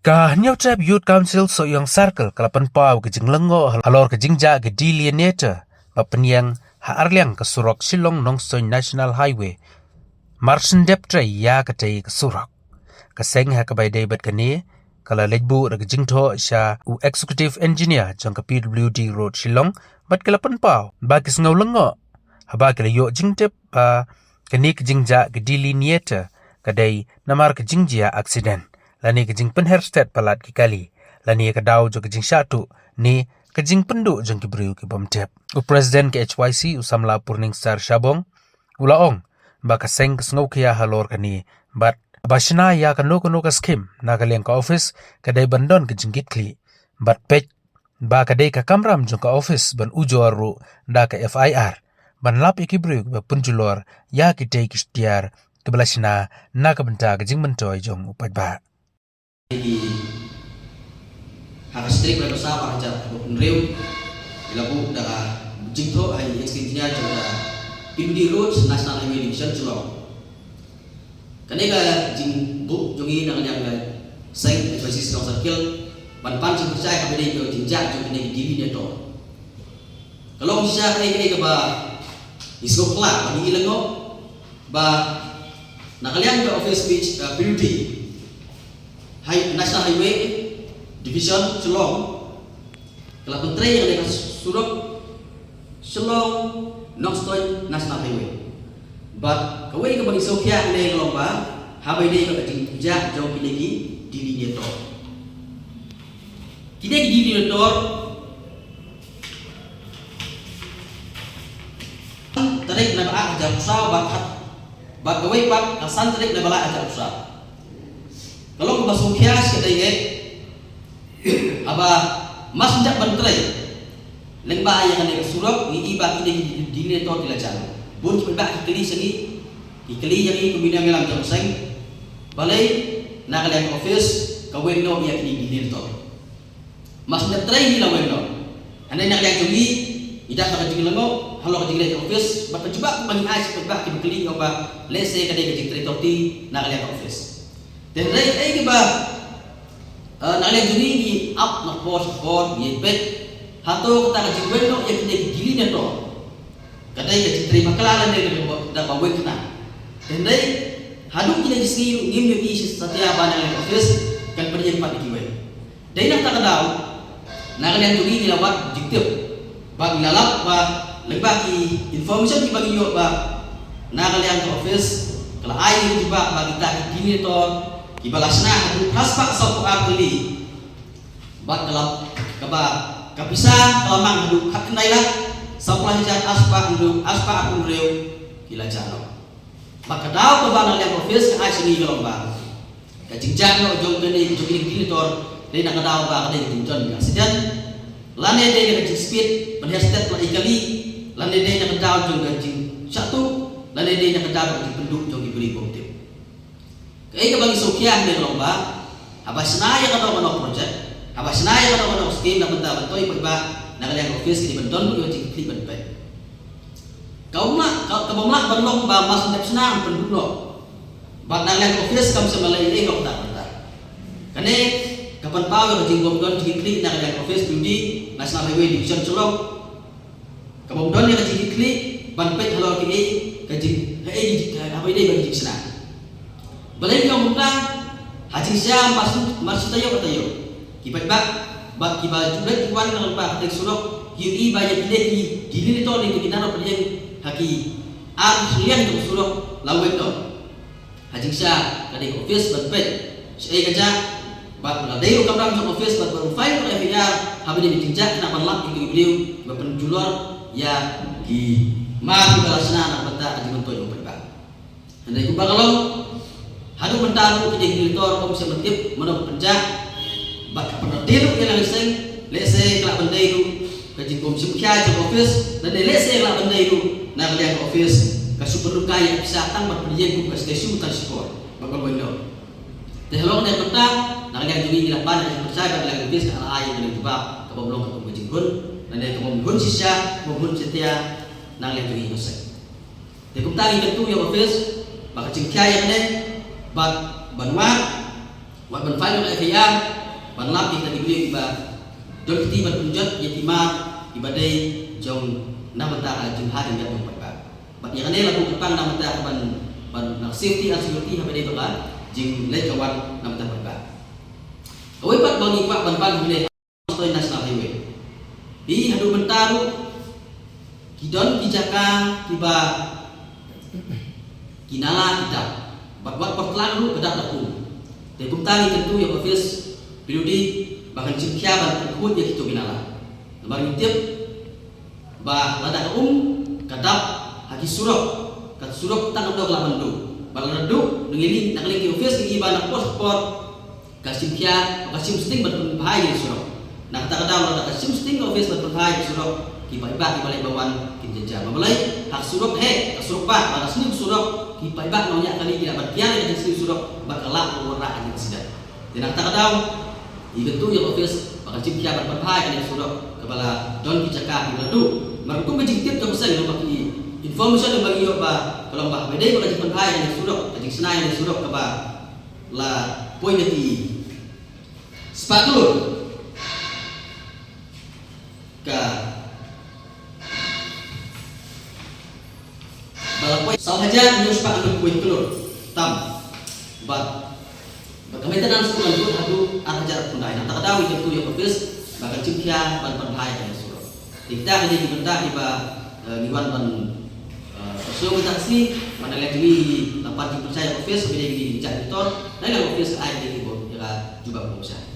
Ka New Trap Youth Council so yang circle kalapan pau ke jing lengo halor ke jingja ke delineator papeniang ha arliang ke surok Shillong Nongstoy National Highway Marsen Deptre ya ke tay ke surok ke seng ha ke bay David kani kala lejbu ke jingto sya u executive engineer jang ke PWD Road Shillong bat kalapan pau ba ke sengau lengo ha ba ke yo jingtep pa kani ke jingja ke delineator kadai namar ke jingjia accident lani kejing penherstet palat ki kali lani ke dau jo kejing syatu ni kejing pendu jong ki briu ki bomtep u president ke HYC usamla purning star Shabong ulaong ba ka seng kesngau kia halor kani bat bashna ya kanu ka skim na kaleng ka office kadai bandon kejing kitli bat pej ba kadai ka kamram jong ka office ban ujoru da ka FIR ban lap iki briu ba punjulor ya ki dei kistiar kebelasna na ka benta kejing mentoy jong upat ba di harus strik pada pesawat aja penriu dilaku daga jingto ai extinnya juga PWD Road National Highway Division Shillong kaneka jing bu jongi nang yang seng advisory Shillong Circle pan jing percaya kabeh ke jinjak jong ini di neto kalau bisa ke ba isko kelak bagi ilengo ba nakalian ke office speech PWD National Highway Division Shillong kalau menteri yang dekat surok Shillong Nongstoy National Highway but kawai ke bagi sokia ne lomba habai ne ke tinja jauh kinegi di lineator kinegi di lineator tarik na ba aja usaha bat kawai pak asan tarik na bala aja usaha kalau masuk kias kita ingat apa mas tidak bantrai lengba yang ada surok ini iba ini di neto dilajar bun sebab ikli seni ikli yang ini kemudian melam jam seng balai nak lihat office kawen no yang ini di neto mas tidak trai di lawen no anda nak lihat jumi tidak pada jeng lengo halo jeng lihat office bapak coba bagi ais sebab ikli apa lese kadai jeng trai toti nak lihat office dan rai ba naleng juni ni up na post ye pet hato kata ka jingwen no ye kini gili na to kadai ka jitri makala ne da ba wen na dan rai hadu kini jisi ngim ye isi satya ba na office kan pergi pat kiwe dai na ta kadau naleng juni ni lawat jiktep ba lalap ba lebaki information ki bagi yo ba naleng office kala ai juga bagi ta gili to ibalasna hadu haspak sapu akli bat kelap kaba kapisa kelamang hadu hak kendailah sapulah hijat aspak akun reu kila jano maka daw ko bana yang office ka asini lomba ka jingjano jong kene joging dilitor dai na kadaw ba kadai tinjon ya sedan lane dai ka speed penhastet la ikali lane dai na kadaw jong jing satu lane dai na kadaw jing penduk jong diberi bomte kaya bagi sokian di lomba apa senaya kalau mana project apa senaya kalau mana scheme nak bentar betul iba nak lihat office di benton tu yang cikli bentai kau mak berlong ba mas nak senang penduduk bat nak lihat office kamu semalai ini kau tak bentar kene kapan pau yang jingkom don cikli nak lihat office di National Highway Division Shillong kamu don yang cikli ban pet halor kini kajing apa ini bagi senang balai yang mudah haji siam masuk tayo katayo kibat bak kibat juga tuan dengan pak tek surok hiu banyak pilih di dili to ni kita nak pergi haki liang tu surok lawen to haji siam kadai office berpet saya kerja bak meladai kamram jong office bak berfile pada FIR habis di tinjak nak balap itu beliau berpenjual ya di mari balasna nak benda aji mentoy berpak andai ku kalau hadu mentaru ke dilitor kom se mentip mana penjak bak penatiru yang seng lese kelak bendai tu ke jingkom simkia je office dan lese kelak bendai tu nak lihat office ke super kaya bisa tang berpergian ku ke stasiun tan skor bakal bendo teh long ne peta nak lihat jui ila pan yang percaya pada office ke ai yang jebak ke boblong ke jingkun dan ke boblong sisya boblong setia nak lihat jui seng teh kum tangi tentu ya office bak jingkia yang ne bat banwa wat ban file FIR ban lap kita dibeli iba don kiti ban punjat yatima iba dei jong namata jum hari ngat dong pak bat yang ne lagu kepang namata ban safety and security ha dei baka jing le kawan namata pak awai pat bangi pak ban bile Stoi National Highway di hadu bentaru kidon kijaka tiba kinala kita buat pertelan dulu kedak daku dari bumtani tentu yang office periodi bahkan cimkia ban perkut ya kita kinala lembar ngitip bah lada kadap haki surok kat surok tak ada lawan do balang do ngili nak lagi office ngi ban pasport kasimkia kasim sting ban bahaya surok nak tak ada lada kasim sting office ban bahaya surok kibai-bak di balai bawan kinjajah mabalai hak surok he surok ba pada sini surok kibai-bak naunya kali tidak berkian dengan sini surok bakalak warna anjing sidat dan tak tahu itu yang office bakal cipta berbahaya dengan surok kepala don kicaka diladu mereka menjengtip ke besar yang bagi informasi yang bagi apa kalau bah beda bakal cipta berbahaya dengan surok kajik senai dengan surok keba la poin di sepatu ke balapoi sahaja news pak untuk kuih telur tam bat berkaitan surat itu hadu ajar pundai nak tak tahu itu yang office bahkan cipkia ban bahaya dengan surat kita ini dibentak di niwan ban so kita sini mana lagi dapat dipercaya office beda di janitor dan office ada di bawah ya juga bisa